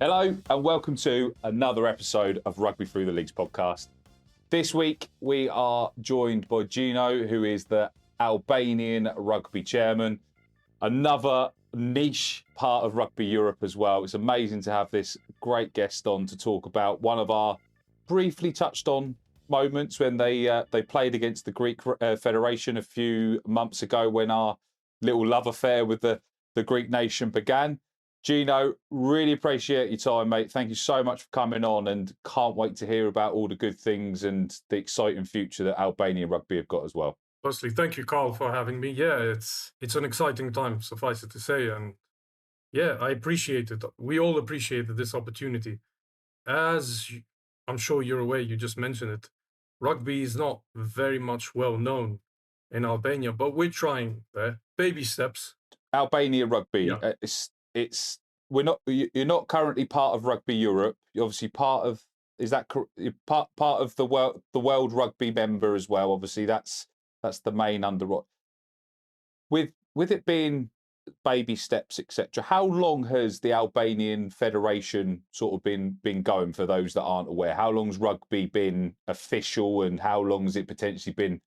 Hello and welcome to another episode of Rugby Through the Leagues podcast. This week we are joined by Xhino, who is the Albanian rugby chairman. Another niche part of Rugby Europe as well. It's amazing to have this great guest on to talk about one of our briefly touched on moments when they played against the Greek Federation a few months ago when our little love affair with the Greek nation began. Xhino, really appreciate your time, mate. Thank you so much for coming on and can't wait to hear about all the good things and the exciting future that Albanian rugby have got as well. Firstly, thank you, Carl, for having me. Yeah, it's an exciting time, suffice it to say. And yeah, I appreciate it. We all appreciated this opportunity. As I'm sure you're aware, you just mentioned it, rugby is not very much well known in Albania, but we're trying there. Baby steps. Albania rugby, Yeah. You're not currently part of Rugby Europe. You're obviously part of, is that you're part of the World Rugby member as well. Obviously that's the main under with it being baby steps, etc. How long has the Albanian Federation sort of been going, for those that aren't aware? How long's rugby been official and how long has it potentially been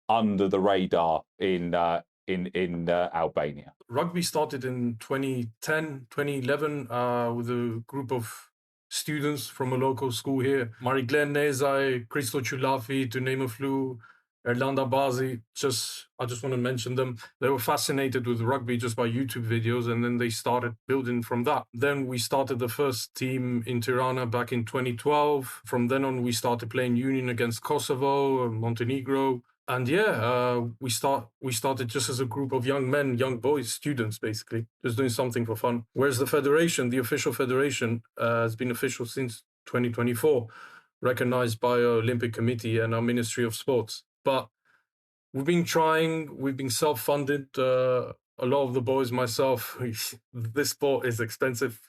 under the radar in Albania? Rugby started in 2010, 2011 with a group of students from a local school here. Mariglen Nezai, Christo Chulafi, to name a few, Erlanda Bazi. I just want to mention them. They were fascinated with rugby just by YouTube videos, and then they started building from that. Then we started the first team in Tirana back in 2012. From then on, we started playing union against Kosovo, Montenegro. And yeah, we started just as a group of young men, young boys, students, basically, just doing something for fun. Whereas the federation, the official federation, has been official since 2024, recognized by our Olympic Committee and our Ministry of Sports. But we've been trying, we've been self-funded. A lot of the boys, myself, this sport is expensive.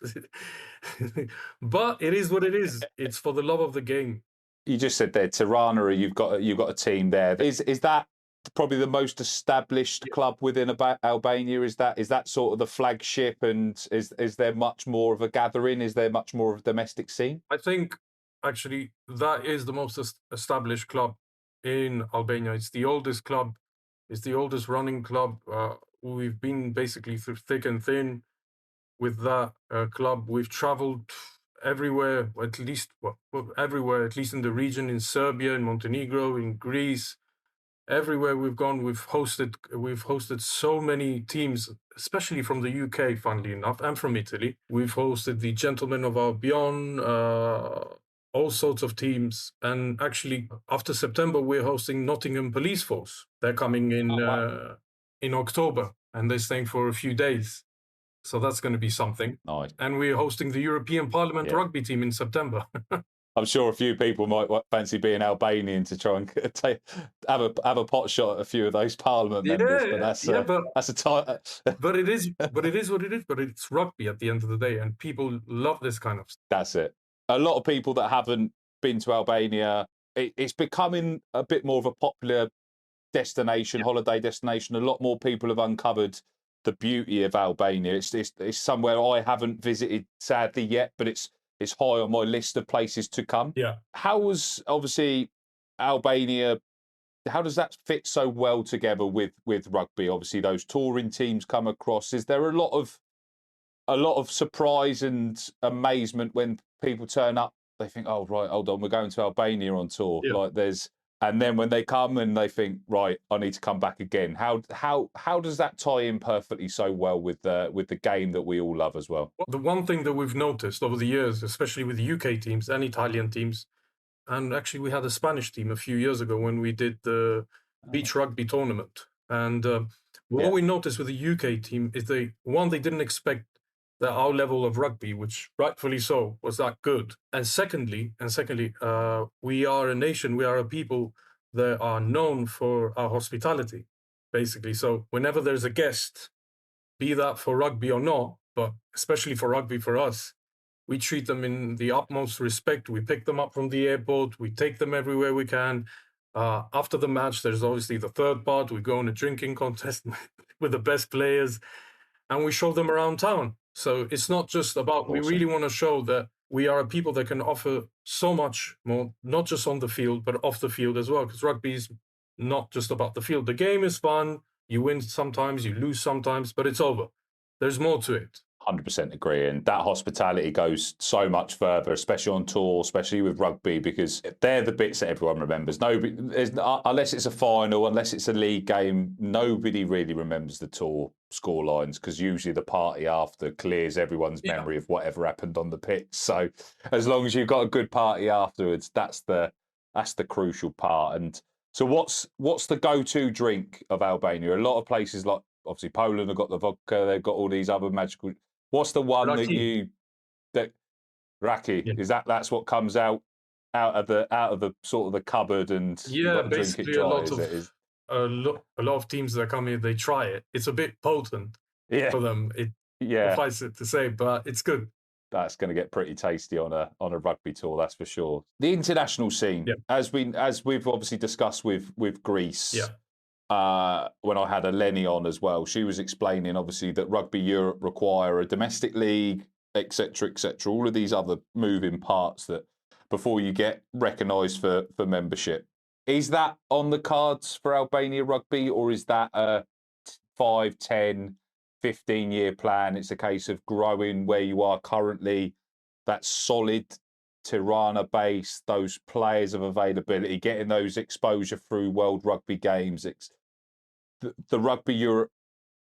But it is what it is. It's for the love of the game. You just said there, Tirana, you've got a team there. Is that probably the most established club within Albania? Is that sort of the flagship? And is there much more of a gathering? Is there much more of a domestic scene? I think actually that is the most established club in Albania. It's the oldest club. It's the oldest running club. We've been basically through thick and thin with that club. We've traveled everywhere, at least in the region, in Serbia, in Montenegro, in Greece, everywhere we've gone, we've hosted so many teams, especially from the UK, funnily enough, and from Italy. We've hosted the Gentlemen of Albion, all sorts of teams. And actually, after September, we're hosting Nottingham Police Force. They're coming in October, and they're staying for a few days. So that's going to be something. Nice. And we're hosting the European Parliament rugby team in September. I'm sure a few people might fancy being Albanian to try and have a pot shot at a few of those Parliament members. But that's a tight. But it is what it is. But it's rugby at the end of the day, and people love this kind of stuff. That's it. A lot of people that haven't been to Albania, it's becoming a bit more of a popular destination, holiday destination. A lot more people have uncovered the beauty of Albania. It's somewhere I haven't visited, sadly, yet, but it's high on my list of places to come. Yeah. How was, obviously, Albania, how does that fit so well together with rugby? Obviously, those touring teams come across. Is there a lot of surprise and amazement when people turn up? They think, oh, right, hold on, we're going to Albania on tour. Yeah. And then when they come and they think, right, I need to come back again. How does that tie in perfectly so well with the game that we all love as well? The one thing that we've noticed over the years, especially with the UK teams and Italian teams, and actually we had a Spanish team a few years ago when we did the beach rugby tournament. And what we noticed with the UK team is they didn't expect that our level of rugby, which rightfully so, was that good. And secondly, we are a nation, we are a people that are known for our hospitality, basically. So whenever there's a guest, be that for rugby or not, but especially for rugby for us, we treat them in the utmost respect. We pick them up from the airport. We take them everywhere we can. After the match, there's obviously the third part. We go on a drinking contest with the best players, and we show them around town. So it's not just about, Awesome. We really want to show that we are a people that can offer so much more, not just on the field, but off the field as well. Because rugby is not just about the field. The game is fun. You win sometimes, you lose sometimes, but it's over. There's more to it. 100% agree. And that hospitality goes so much further, especially on tour, especially with rugby, because they're the bits that everyone remembers. Nobody, unless it's a final, unless it's a league game, nobody really remembers the tour score lines, because usually the party after clears everyone's memory of whatever happened on the pitch. So as long as you've got a good party afterwards, that's the crucial part. And so what's the go-to drink of Albania? A lot of places, like obviously Poland have got the vodka, they've got all these other magical. What's the one Raki. Raki? Yeah. Is that's what comes out of the sort of the cupboard, and you got to drink it dry? A lot of teams that come here, they try it. It's a bit potent for them. Suffice it to say, but it's good. That's going to get pretty tasty on a rugby tour, that's for sure. The international scene, as we've obviously discussed with Greece. Yeah. When I had Eleni on as well, she was explaining obviously that Rugby Europe require a domestic league, etc., etc. All of these other moving parts that before you get recognised for membership. Is that on the cards for Albania Rugby, or is that a 5, 10, 15-year plan? It's a case of growing where you are currently, that solid Tirana base, those players of availability, getting those exposure through World Rugby Games. The Rugby Europe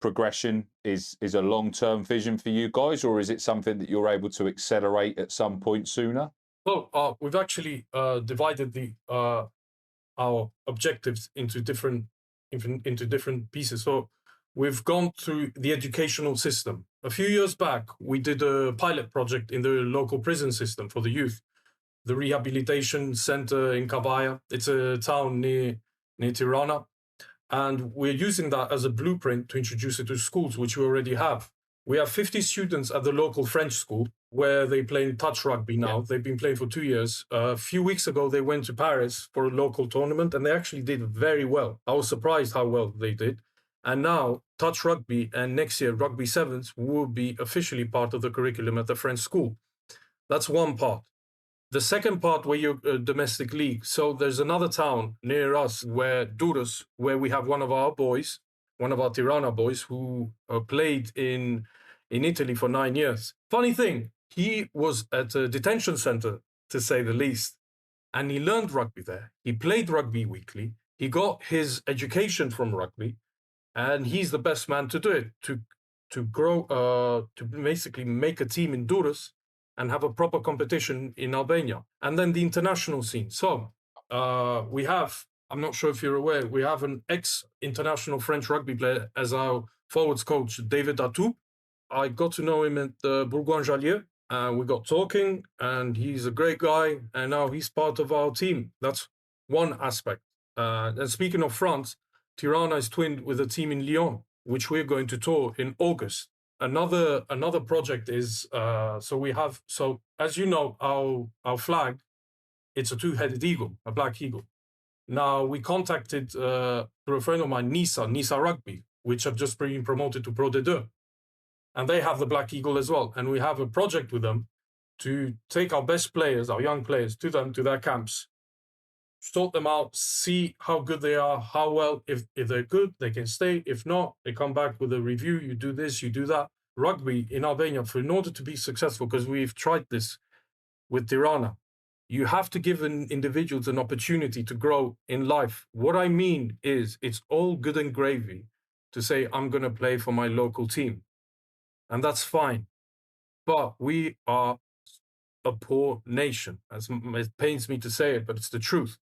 progression is a long-term vision for you guys, or is it something that you're able to accelerate at some point sooner? Well, we've actually divided our objectives into different pieces. So we've gone through the educational system. A few years back, we did a pilot project in the local prison system for the youth. The rehabilitation center in Kavaya. It's a town near Tirana. And we're using that as a blueprint to introduce it to schools, which we already have. We have 50 students at the local French school where they play touch rugby now. They've been playing for 2 years. A few weeks ago, they went to Paris for a local tournament, and they actually did very well. I was surprised how well they did. And now touch rugby and next year rugby sevens will be officially part of the curriculum at the French school. That's one part. The second part, where you're a domestic league. So there's another town near us, Durrës, where we have one of our Tirana boys, who played in Italy for 9 years. Funny thing, he was at a detention center, to say the least, and he learned rugby there. He played rugby weekly. He got his education from rugby, and he's the best man to do it, to grow, to basically make a team in Durrës and have a proper competition in Albania. And then the international scene. So we have, I'm not sure if you're aware, we have an ex-international French rugby player as our forwards coach, David Atoub. I got to know him at Bourgoin-Jallieu. We got talking, and he's a great guy, and now he's part of our team. That's one aspect. And speaking of France, Tirana is twinned with a team in Lyon, which we're going to tour in August. Another project is so as you know, our flag, it's a two-headed eagle, a black eagle. Now we contacted through a friend of mine, Nisa Rugby, which have just been promoted to Pro D2, and they have the black eagle as well. And we have a project with them to take our best players, our young players, to their camps, sort them out, see how good they are, how well. If they're good, they can stay. If not, they come back with a review. You do this, you do that. Rugby in Albania, in order to be successful, because we've tried this with Tirana, you have to give individuals an opportunity to grow in life. What I mean is, it's all good and gravy to say, I'm going to play for my local team. And that's fine. But we are a poor nation. As it pains me to say it, but it's the truth.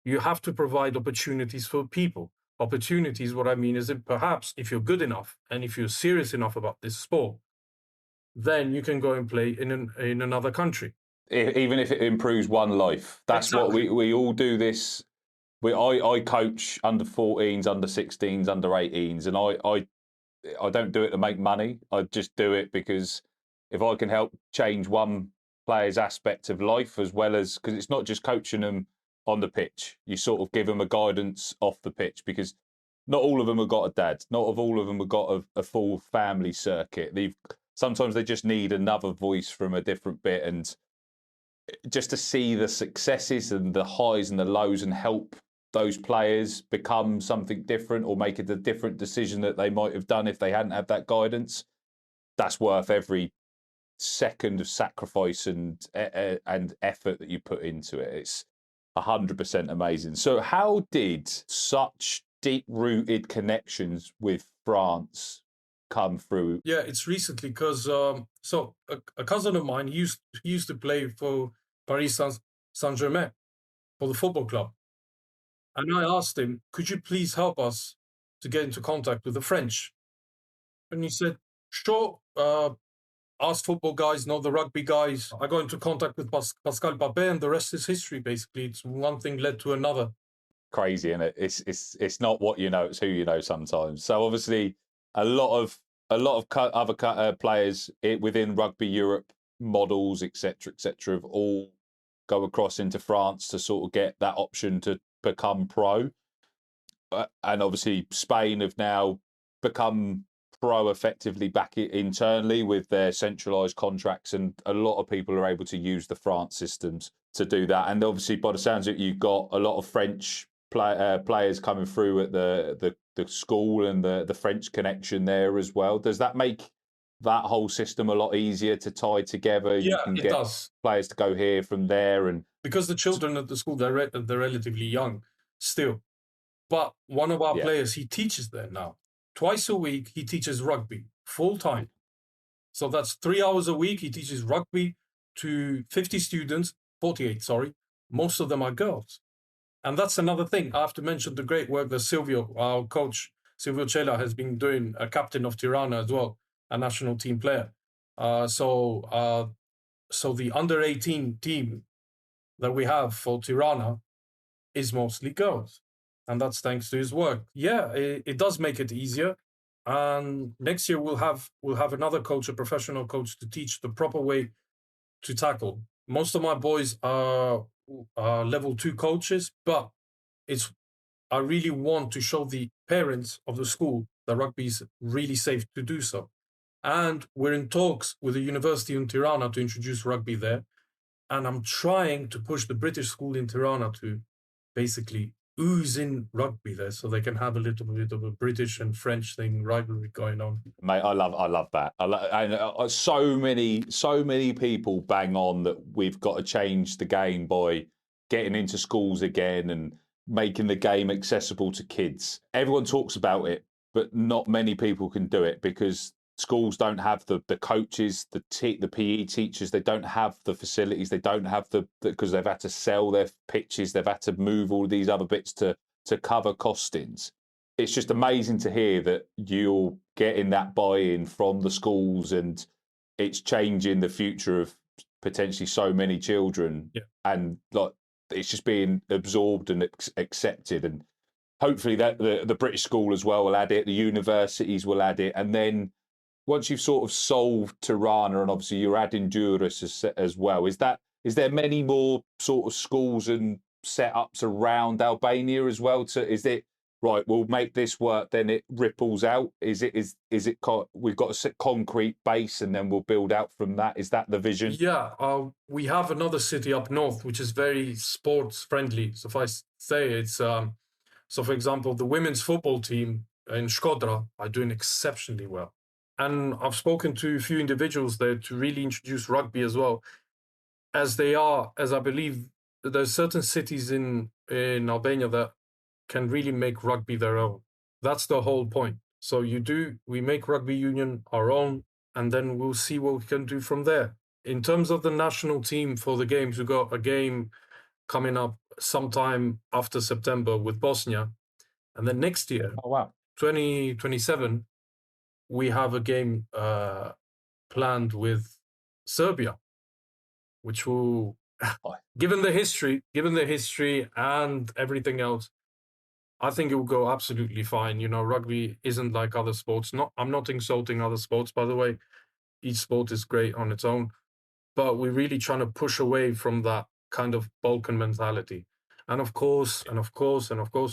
You have to provide opportunities for people. Opportunities, what I mean is that perhaps if you're good enough and if you're serious enough about this sport, then you can go and play in another country. Even if it improves one life. That's exactly what we all do this. I coach under 14s, under 16s, under 18s, and I don't do it to make money. I just do it because if I can help change one player's aspect of life, as well as, because it's not just coaching them on the pitch. You sort of give them a guidance off the pitch, because not all of them have got a dad. Not all of them have got a full family circuit. Sometimes they just need another voice from a different bit, and just to see the successes and the highs and the lows and help those players become something different or make it a different decision that they might have done if they hadn't had that guidance. That's worth every second of sacrifice and effort that you put into it. It's 100% amazing. So how did such deep-rooted connections with France come through? Yeah, it's recently because a cousin of mine used to play for Paris Saint-Germain for the football club. And I asked him, could you please help us to get into contact with the French? And he said, sure, ask football guys, not the rugby guys. I got into contact with Pascal Papin, and the rest is history, basically. It's one thing led to another. Crazy, isn't it? It's not what you know, it's who you know sometimes. So obviously a lot of other players within Rugby Europe models, etc., have all go across into France to sort of get that option to become pro. And obviously Spain have now become pro effectively back internally with their centralised contracts, and a lot of people are able to use the France systems to do that. And obviously, by the sounds of it, you've got a lot of French players coming through at the school, and the French connection there as well. Does that make that whole system a lot easier to tie together? Yeah, you can it get does. Players to go here from there, and because the children at the school, they're relatively young still. But one of our players, he teaches there now. Twice a week, he teaches rugby full time. So that's 3 hours a week. He teaches rugby to 50 students, 48, sorry. Most of them are girls. And that's another thing. I have to mention the great work that Silvio, our coach, Silvio Cella, has been doing, a captain of Tirana as well, a national team player. So the under-18 team that we have for Tirana is mostly girls. And that's thanks to his work. Yeah, it does make it easier. And next year we'll have another coach, a professional coach, to teach the proper way to tackle. Most of my boys are level 2 coaches, but I really want to show the parents of the school that rugby is really safe to do so. And we're in talks with the university in Tirana to introduce rugby there. And I'm trying to push the British school in Tirana to basically ooze in rugby there, so they can have a little bit of a British and French thing rivalry going on. Mate, I love that. And so many people bang on that we've got to change the game by getting into schools again and making the game accessible to kids. Everyone talks about it, but not many people can do it because schools don't have the coaches, the PE teachers. They don't have the facilities. They don't have because they've had to sell their pitches. They've had to move all these other bits to cover costings. It's just amazing to hear that you're getting that buy-in from the schools, and it's changing the future of potentially so many children. Yeah. And like it's just being absorbed and accepted. And hopefully that the British school as well will add it. The universities will add it, and then once you've sort of solved Tirana, and obviously you're adding Durrës as well, is there many more sort of schools and setups around Albania as well? Is it right? We'll make this work, then it ripples out. Is it we've got a set concrete base, and then we'll build out from that? Is that the vision? Yeah, we have another city up north which is very sports friendly. So if I say it's so, for example, the women's football team in Shkodra are doing exceptionally well. And I've spoken to a few individuals there to really introduce rugby as well, as I believe there's certain cities in Albania that can really make rugby their own. That's the whole point. So we make rugby union our own, and then we'll see what we can do from there. In terms of the national team for the games, we've got a game coming up sometime after September with Bosnia. And then next year, 2027, we have a game planned with Serbia, which will, given the history and everything else, I think it will go absolutely fine. You know, rugby isn't like other sports. I'm not insulting other sports, by the way. Each sport is great on its own, but we're really trying to push away from that kind of Balkan mentality. And of course,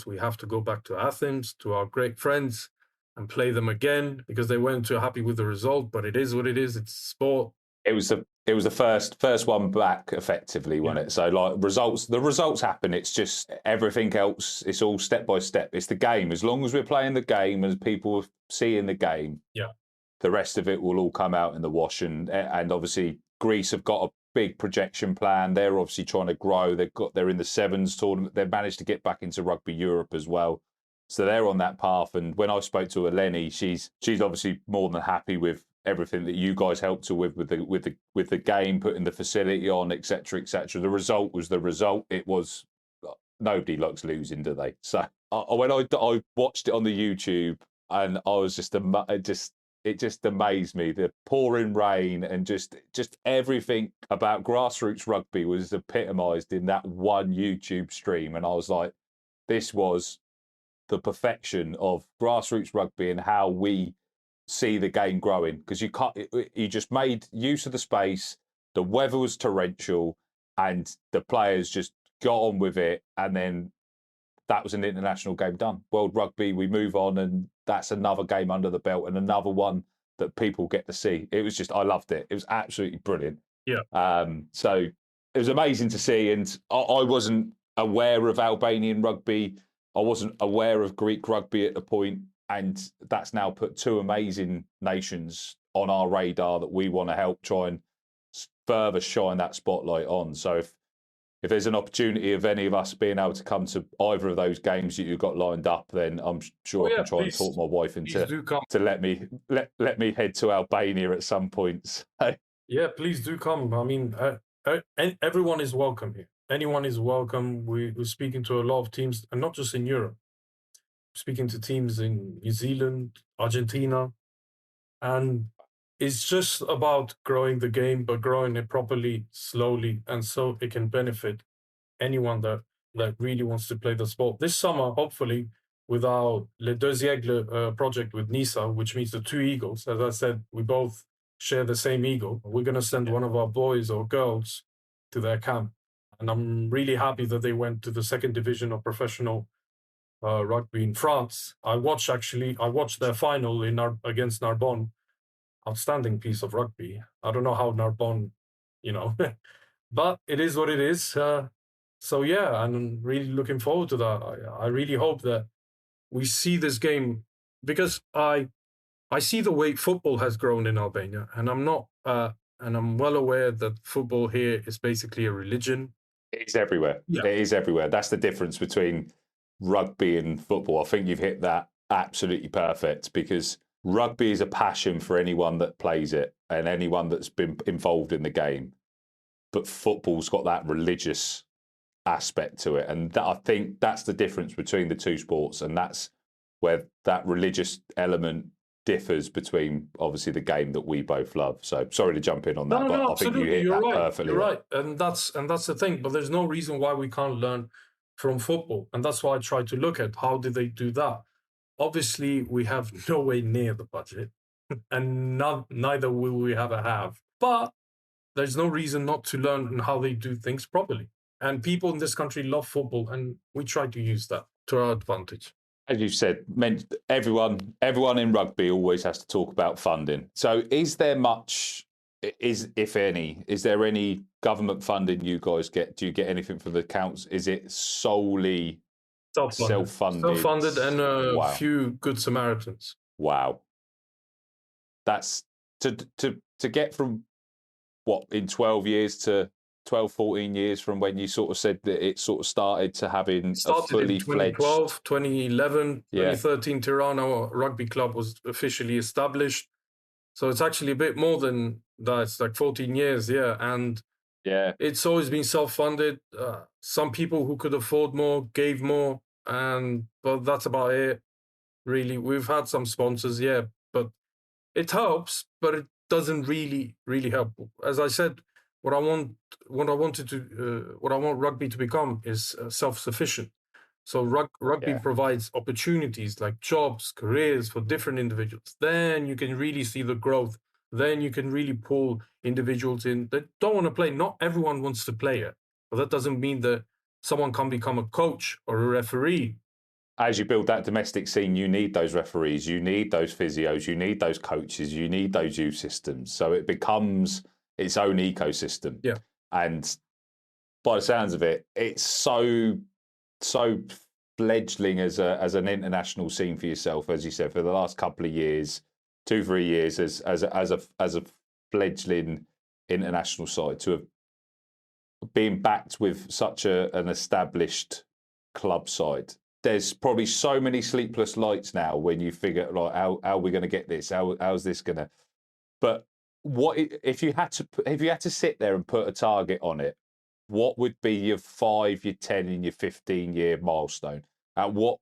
we have to go back to Athens, to our great friends, and play them again because they weren't too happy with the result. But it is what it is. It's sport. It was the first one back effectively, wasn't it? So like the results happen. It's just everything else. It's all step by step. It's the game. As long as we're playing the game and people seeing the game, the rest of it will all come out in the wash. And obviously Greece have got a big projection plan. They're obviously trying to grow. They're in the sevens tournament. They've managed to get back into Rugby Europe as well. So they're on that path. And when I spoke to Eleni, she's obviously more than happy with everything that you guys helped her with the game, putting the facility on, etc., etc. The result was the result. It was nobody likes losing, do they? So when I watched it on the YouTube, and I was it just amazed me. The pouring rain and just everything about grassroots rugby was epitomised in that one YouTube stream, and I was like, this was the perfection of grassroots rugby and how we see the game growing, because you just made use of the space. The weather was torrential and the players just got on with it, and then that was an international game done. World Rugby, we move on, and that's another game under the belt and another one that people get to see. It was just, I loved it. It was absolutely brilliant. So it was amazing to see, and I wasn't aware of Albanian rugby. I wasn't aware of Greek rugby at the point, and that's now put two amazing nations on our radar that we want to help try and further shine that spotlight on. So if there's an opportunity of any of us being able to come to either of those games that you've got lined up, then I'm sure I can try and talk my wife into to let me head to Albania at some point. So. Yeah, please do come. I mean, everyone is welcome here. Anyone is welcome. We're speaking to a lot of teams, and not just in Europe. Speaking to teams in New Zealand, Argentina, and it's just about growing the game, but growing it properly, slowly, and so it can benefit anyone that really wants to play the sport. This summer, hopefully, with our Le Deux Aigles project with NISA, which means the two eagles. As I said, we both share the same eagle. We're going to send one of our boys or girls to their camp. And I'm really happy that they went to the second division of professional rugby in France. I watched their final against Narbonne. Outstanding piece of rugby. I don't know how Narbonne, but it is what it is. So yeah, I'm really looking forward to that. I really hope that we see this game, because I see the way football has grown in Albania, and I'm well aware that football here is basically a religion. It's everywhere. Yeah. It is everywhere. That's the difference between rugby and football. I think you've hit that absolutely perfect, because rugby is a passion for anyone that plays it and anyone that's been involved in the game. But football's got that religious aspect to it. And I think that's the difference between the two sports. And that's where that religious element differs between, obviously, the game that we both love. So sorry to jump in on that, but I think you hit that perfectly. You're right. And that's the thing. But there's no reason why we can't learn from football. And that's why I try to look at how did they do that. Obviously, we have no way near the budget, and neither will we ever have. But there's no reason not to learn how they do things properly. And people in this country love football, and we try to use that to our advantage. As you've said, everyone in rugby always has to talk about funding. So is there much, if any, is there any government funding you guys get? Do you get anything from the council? Is it solely self-funded and a few good Samaritans? Wow. That's to get from what, in 12 years to 12, 14 years from when you sort of said that it sort of started to having a fully fledged... 2012, 2011, 2013, Tirana Rugby Club was officially established. So it's actually a bit more than that. It's like 14 years, and it's always been self-funded. Some people who could afford more gave more, but that's about it, really. We've had some sponsors, but it helps, but it doesn't really help. As I said, what I want rugby to become is self-sufficient. So rugby provides opportunities like jobs, careers for different individuals. Then you can really see the growth. Then you can really pull individuals in that don't want to play. Not everyone wants to play it, but that doesn't mean that someone can become a coach or a referee. As you build that domestic scene, you need those referees, you need those physios, you need those coaches, you need those youth systems. So it becomes its own ecosystem. Yeah. And by the sounds of it, it's so fledgling as an international scene for yourself, as you said, for the last couple of years, 2-3 years as a fledgling international side, to have been backed with such an established club side. There's probably so many sleepless nights now when you figure, like, how are we going to get this? How's this going to? But what if you had to sit there and put a target on it? What would be your 5, your 10, and your 15-year milestone? At what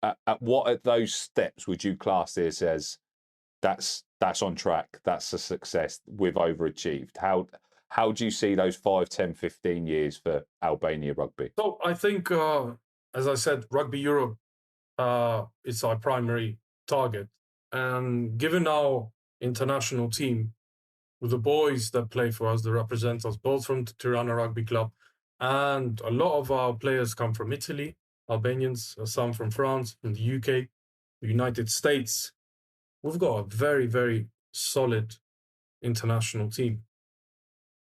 at those steps would you class this as that's on track? That's a success. We've overachieved. How do you see those 5, 10, 15 years for Albania rugby? So I think, as I said, Rugby Europe is our primary target. And given our international team, with the boys that play for us, that represent us, both from the Tirana Rugby Club, and a lot of our players come from Italy, Albanians, some from France, from the UK, the United States. We've got a very, very solid international team.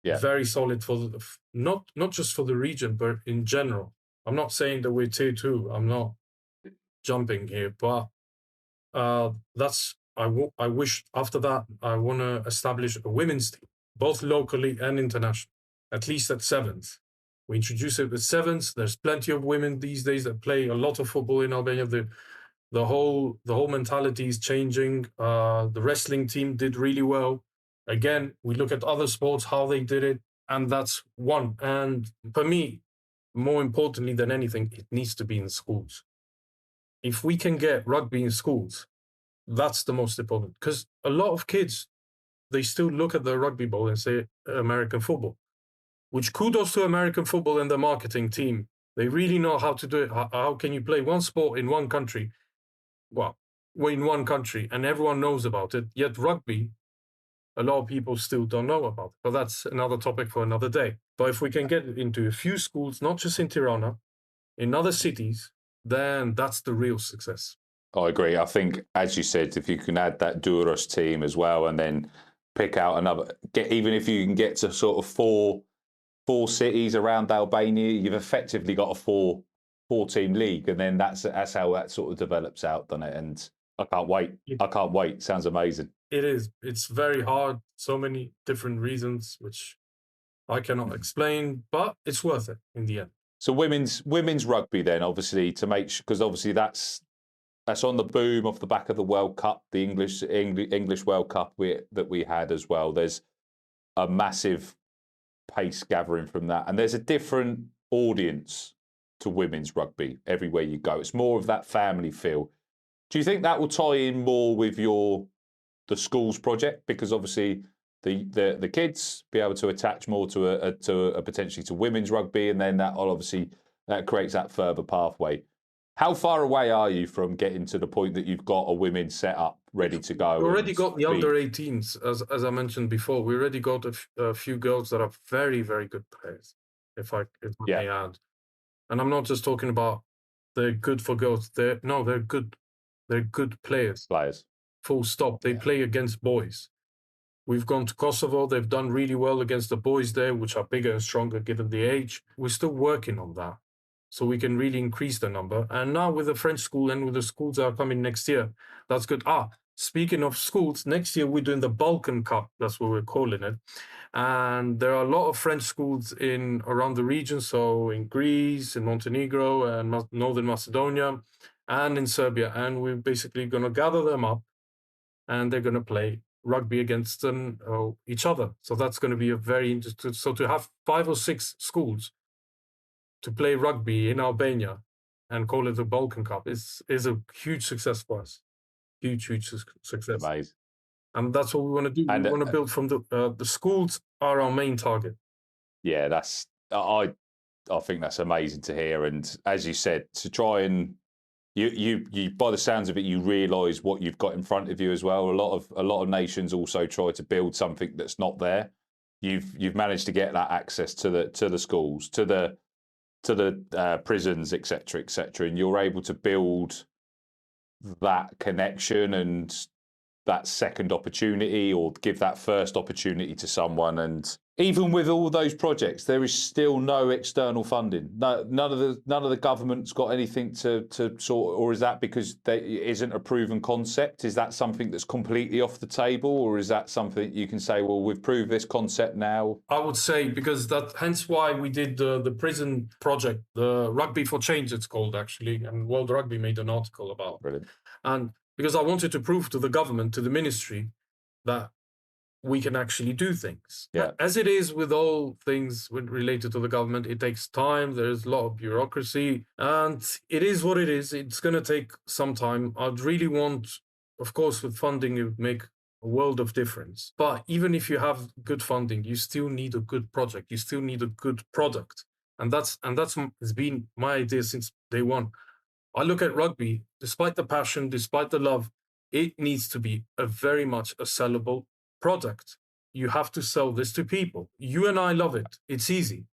Yeah. Very solid for not just for the region, but in general. I'm not saying that we're tier 2. I'm not jumping here, but that's I wish after that I want to establish a women's team, both locally and international, at least at 7th. We introduce it with 7th. There's plenty of women these days that play a lot of football in Albania. The whole mentality is changing. The wrestling team did really well. Again, we look at other sports, how they did it, and that's one. And for me, more importantly than anything, it needs to be in schools. If we can get rugby in schools, that's the most important. Because a lot of kids, they still look at the rugby ball and say American football, which kudos to American football and the marketing team. They really know how to do it. How can you play one sport in one country? Well, in one country, and everyone knows about it. Yet rugby, a lot of people still don't know about it. But that's another topic for another day. But if we can get it into a few schools, not just in Tirana, in other cities, then that's the real success. I agree. I think, as you said, if you can add that Duros team as well, and then pick out even if you can get to sort of four cities around Albania, you've effectively got a four-team league, and then that's how that sort of develops out, doesn't it? And I can't wait. I can't wait. Sounds amazing. It is. It's very hard. So many different reasons, which I cannot explain, but it's worth it in the end. So women's rugby then, obviously, to make sure, because obviously that's on the boom off the back of the World Cup, the English World Cup that we had as well. There's a massive pace gathering from that, and there's a different audience to women's rugby everywhere you go. It's more of that family feel. Do you think that will tie in more with the schools project, because obviously the kids be able to attach more to a potentially to women's rugby, and then that creates that further pathway? How far away are you from getting to the point that you've got a women's setup ready to go? We already got the under 18s, as I mentioned before. We already got a few girls that are very, very good players, if I may add. And I'm not just talking about they're good for girls. They're good. They're good players. Full stop. They play against boys. We've gone to Kosovo. They've done really well against the boys there, which are bigger and stronger given the age. We're still working on that, so we can really increase the number. And now with the French school and with the schools that are coming next year, that's good. Speaking of schools, next year we're doing the Balkan Cup. That's what we're calling it. And there are a lot of French schools around the region, so in Greece, in Montenegro, and Northern Macedonia, and in Serbia. And we're basically going to gather them up, and they're going to play rugby against each other. So that's going to be a very interesting. So to have 5 or 6 schools to play rugby in Albania and call it the Balkan Cup is a huge success for us. Huge success. Amazing. And that's what we want to do. We want to build from the schools are our main target. Yeah, I think that's amazing to hear. And as you said, to try and you by the sounds of it, you realise what you've got in front of you as well. A lot of nations also try to build something that's not there. You've managed to get that access to the schools, to the to the prisons, etc., etc., and you're able to build that connection and that second opportunity, or give that first opportunity to someone. And even with all those projects, there is still no external funding. No, none of the government's got anything to sort. Or is that because it isn't a proven concept? Is that something that's completely off the table, or is that something you can say, well, we've proved this concept now? I would say, because hence why we did the prison project, the Rugby for Change, it's called, actually, and World Rugby made an article about. Brilliant. And because I wanted to prove to the government, to the ministry, that we can actually do things. Yeah. As it is with all things related to the government, it takes time. There's a lot of bureaucracy, and it is what it is. It's going to take some time. I'd really want, of course, with funding, it would make a world of difference. But even if you have good funding, you still need a good project. You still need a good product. And that's has been my idea since day one. I look at rugby, despite the passion, despite the love, it needs to be very much a sellable product. You have to sell this to people. You and I love it. It's easy,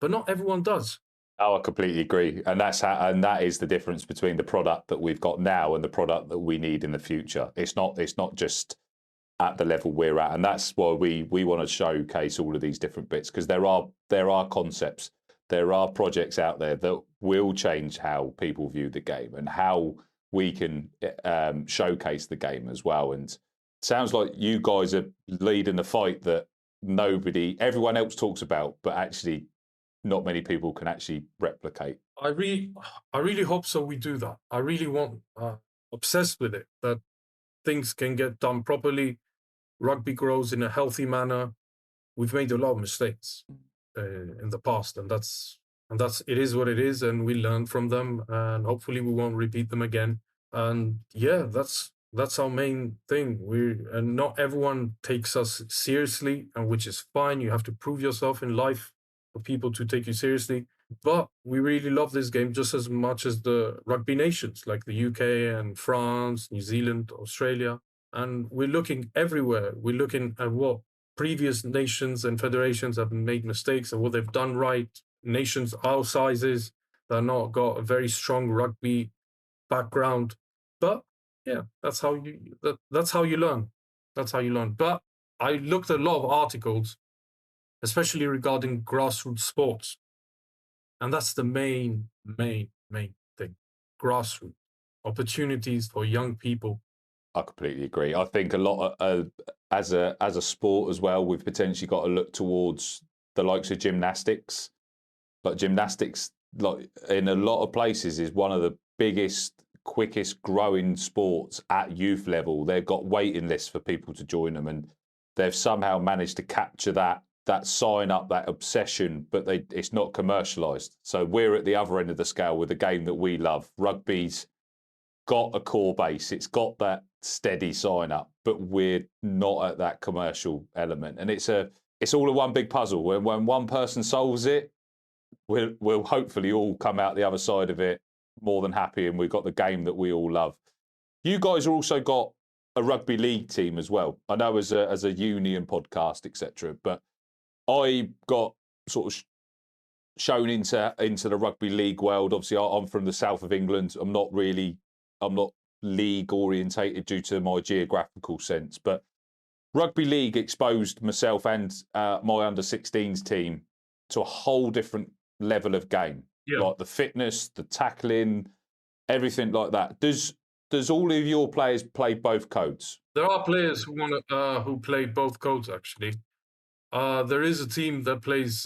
but not everyone does. Oh, I completely agree. And that is the difference between the product that we've got now and the product that we need in the future. It's not just at the level we're at. And that's why we want to showcase all of these different bits, because there are concepts, there are projects out there that will change how people view the game and how we can showcase the game as well. And it sounds like you guys are leading the fight that everyone else talks about, but actually not many people can actually replicate. I really hope so. We do that. I really want, obsessed with it, that things can get done properly. Rugby grows in a healthy manner. We've made a lot of mistakes in the past, and that's it is what it is, and we learn from them, and hopefully we won't repeat them again. And yeah, that's our main thing. And not everyone takes us seriously, and which is fine. You have to prove yourself in life for people to take you seriously. But we really love this game just as much as the rugby nations, like the UK and France, New Zealand, Australia. And we're looking everywhere. We're looking at what previous nations and federations have made mistakes and what they've done right. Nations our sizes that are not got a very strong rugby background. But yeah, that's how you learn. That's how you learn. But I looked at a lot of articles, especially regarding grassroots sports. And that's the main thing. Grassroots opportunities for young people. I completely agree. I think a lot as a sport as well, we've potentially got to look towards the likes of gymnastics. But gymnastics, like in a lot of places, is one of the biggest, quickest growing sports at youth level. They've got waiting lists for people to join them, and they've somehow managed to capture that sign up, that obsession, but it's not commercialized. So we're at the other end of the scale with a game that we love. Rugby's got a core base, it's got that steady sign up, but we're not at that commercial element. And it's all a one big puzzle. When one person solves it, we'll hopefully all come out the other side of it more than happy, and we've got the game that we all love. You guys have also got a rugby league team as well. I know as a union podcast, etc., but I got sort of shown into the rugby league world. Obviously, I'm from the south of England. I'm not league orientated due to my geographical sense, but rugby league exposed myself and my under-16s team to a whole different level of game. Yeah. Like the fitness, the tackling, everything like that. Does all of your players play both codes? There are players who play both codes, actually. There is a team that plays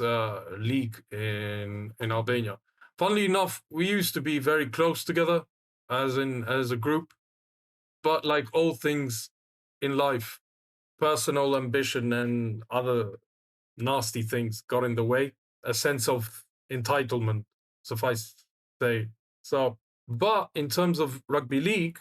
league in Albania. Funnily enough, we used to be very close together as a group, but like all things in life, personal ambition and other nasty things got in the way. A sense of entitlement, suffice to say. So, but in terms of rugby league,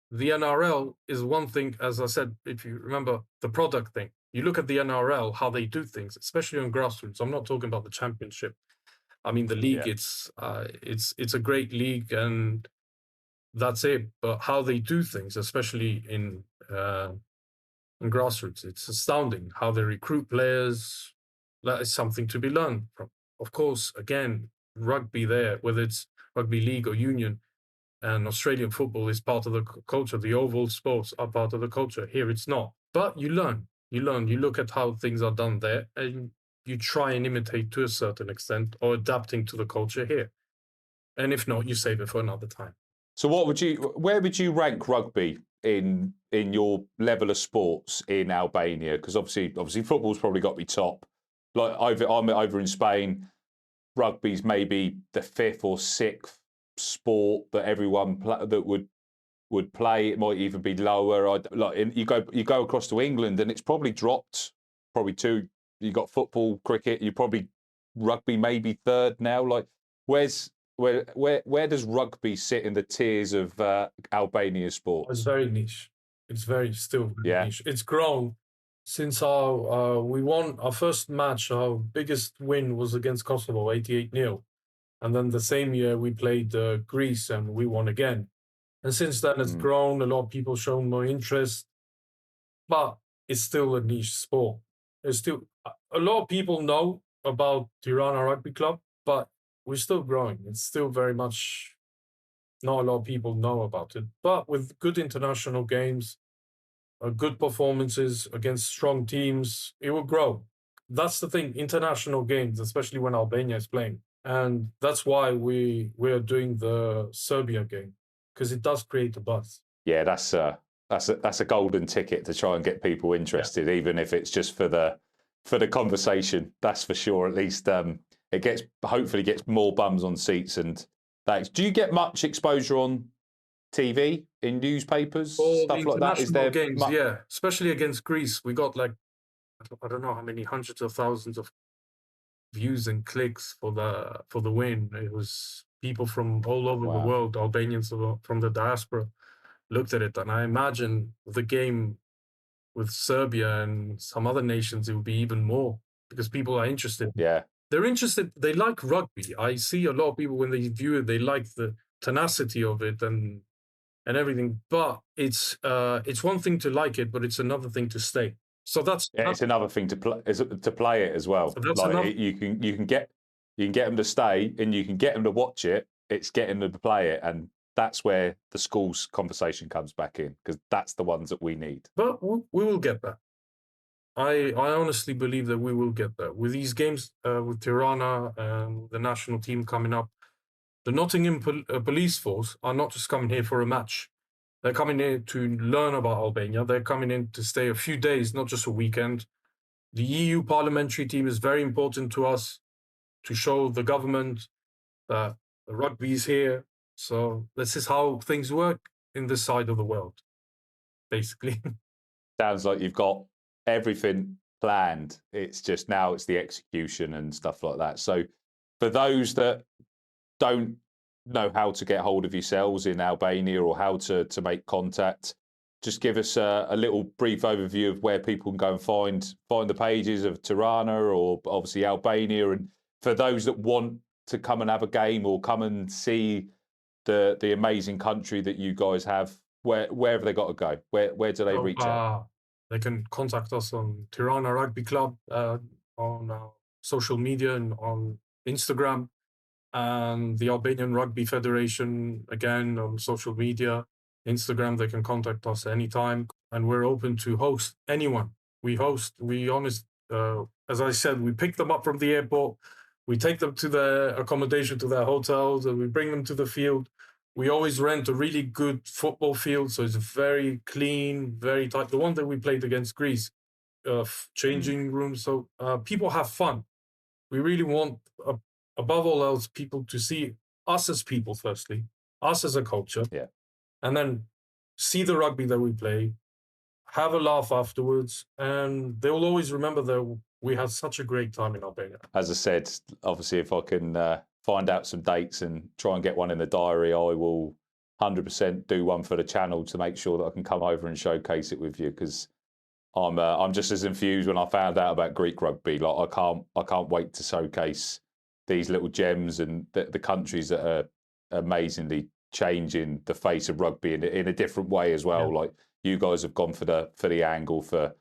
the NRL is one thing, as I said, if you remember the product thing. You look at the NRL, how they do things, especially on grassroots. I'm not talking about the championship. I mean, the league, yeah. It's a great league, and that's it. But how they do things, especially in grassroots, it's astounding how they recruit players. That is something to be learned from. Of course, again, rugby there, whether it's rugby league or union, and Australian football is part of the culture. The oval sports are part of the culture. Here it's not. But you learn. You look at how things are done there, and you try and imitate to a certain extent or adapting to the culture here. And if not, you save it for another time. So where would you rank rugby in your level of sports in Albania? Because obviously football's probably got to be top. Like I'm over in Spain, rugby's maybe the fifth or sixth sport that everyone that would play. It might even be lower. You go across to England and it's probably dropped. Probably two. You got football, cricket. You probably rugby maybe third now. Like where does rugby sit in the tiers of Albania sport? It's very niche. It's still very niche. It's grown since we won our first match. Our biggest win was against Kosovo, 88-0. And then the same year we played Greece and we won again. And since then it's grown. A lot of people shown more interest, but it's still a niche sport. There's still a lot of people know about Tirana Rugby Club, but we're still growing. It's still very much not a lot of people know about it. But with good international games, good performances against strong teams, it will grow. That's the thing, international games, especially when Albania is playing. And that's why we're doing the Serbia game, because it does create a buzz. Yeah, that's a golden ticket to try and get people interested, even if it's just for the conversation. That's for sure. At least it hopefully gets more bums on seats. And thanks. Do you get much exposure on TV, in newspapers, stuff like that? Is there games? Yeah, especially against Greece, we got like I don't know how many hundreds of thousands of views and clicks for the win. It was people from all over the world, Albanians from the diaspora, looked at it, and I imagine the game with Serbia and some other nations, it would be even more because people are interested. Yeah, they're interested. They like rugby. I see a lot of people when they view it, they like the tenacity of it and everything. But it's one thing to like it, but it's another thing to stay. So it's another thing to play it as well. So you can get them to stay and you can get them to watch it. It's getting them to play it, and that's where the schools conversation comes back in, because that's the ones that we need. But we will get that. I honestly believe that we will get that with these games, with Tirana and the national team coming up. The Nottingham police force are not just coming here for a match. They're coming here to learn about Albania. They're coming in to stay a few days, not just a weekend. The EU parliamentary team is very important to us to show the government that the rugby is here. So this is how things work in this side of the world, basically. Sounds like you've got everything planned. It's just now it's the execution and stuff like that. So for those that don't know how to get hold of yourselves in Albania or how to make contact, just give us a little brief overview of where people can go and find the pages of Tirana or obviously Albania. And for those that want to come and have a game or come and see the amazing country that you guys have, where have they got to go? Where do they reach out? They can contact us on Tirana Rugby Club on social media and on Instagram, and the Albanian Rugby Federation, again, on social media. Instagram, they can contact us anytime, and we're open to host anyone. As I said, we pick them up from the airport, we take them to their accommodation, to their hotels, and we bring them to the field. We always rent a really good football field, so it's very clean, very tight. The one that we played against Greece, changing rooms, so people have fun. We really want, above all else, people to see us as people, firstly, us as a culture, and then see the rugby that we play, have a laugh afterwards, and they will always remember that we had such a great time in Albania. As I said, obviously, if I can find out some dates and try and get one in the diary, I will 100% do one for the channel to make sure that I can come over and showcase it with you, because I'm just as enthused when I found out about Greek rugby. Like I can't wait to showcase these little gems and the countries that are amazingly changing the face of rugby in a different way as well. Yeah. Like you guys have gone for the angle for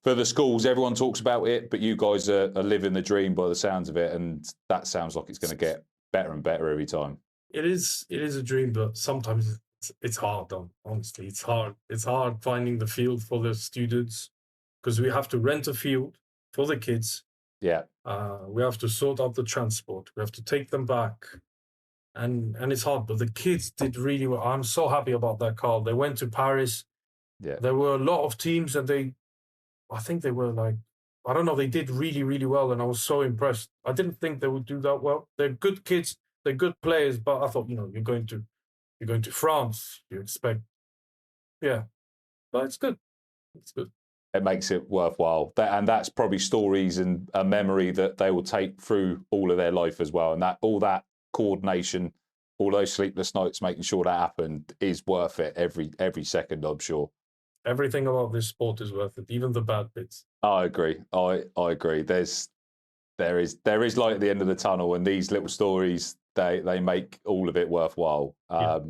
for the schools, everyone talks about it, but you guys are living the dream by the sounds of it, and that sounds like it's going to get better and better every time. It is a dream, but sometimes it's hard. Honestly, it's hard. It's hard finding the field for the students because we have to rent a field for the kids. Yeah. We have to sort out the transport. We have to take them back, and it's hard. But the kids did really well. I'm so happy about that, Carl. They went to Paris. Yeah. There were a lot of teams, and I think they were like, I don't know, they did really, really well, and I was so impressed. I didn't think they would do that well. They're good kids, they're good players, but I thought, you're going to France, you expect, but it's good. It's good. It makes it worthwhile, and that's probably stories and a memory that they will take through all of their life as well. And all that coordination, all those sleepless nights, making sure that happened is worth it every second, I'm sure. Everything about this sport is worth it, even the bad bits. I agree. I agree. There is light at the end of the tunnel, and these little stories they make all of it worthwhile. I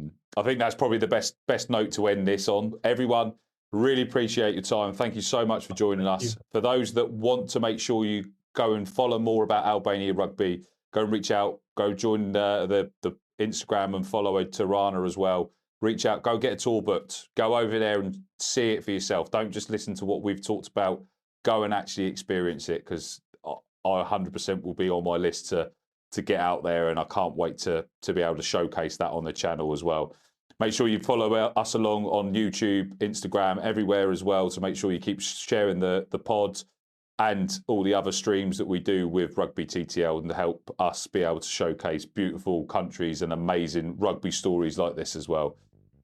think that's probably the best note to end this on. Everyone, really appreciate your time. Thank you so much for joining us. For those that want to make sure you go and follow more about Albania rugby, go and reach out, go join the Instagram and follow Tirana as well. Reach out, go get a tour booked, go over there and see it for yourself. Don't just listen to what we've talked about. Go and actually experience it, because I 100% will be on my list to get out there, and I can't wait to be able to showcase that on the channel as well. Make sure you follow us along on YouTube, Instagram, everywhere as well, to make sure you keep sharing the pod and all the other streams that we do with Rugby TTL, and help us be able to showcase beautiful countries and amazing rugby stories like this as well.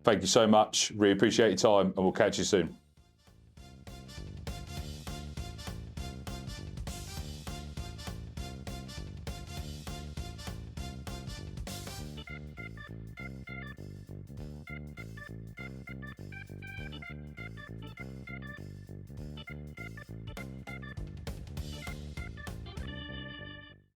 Thank you so much. Really appreciate your time, and we'll catch you soon.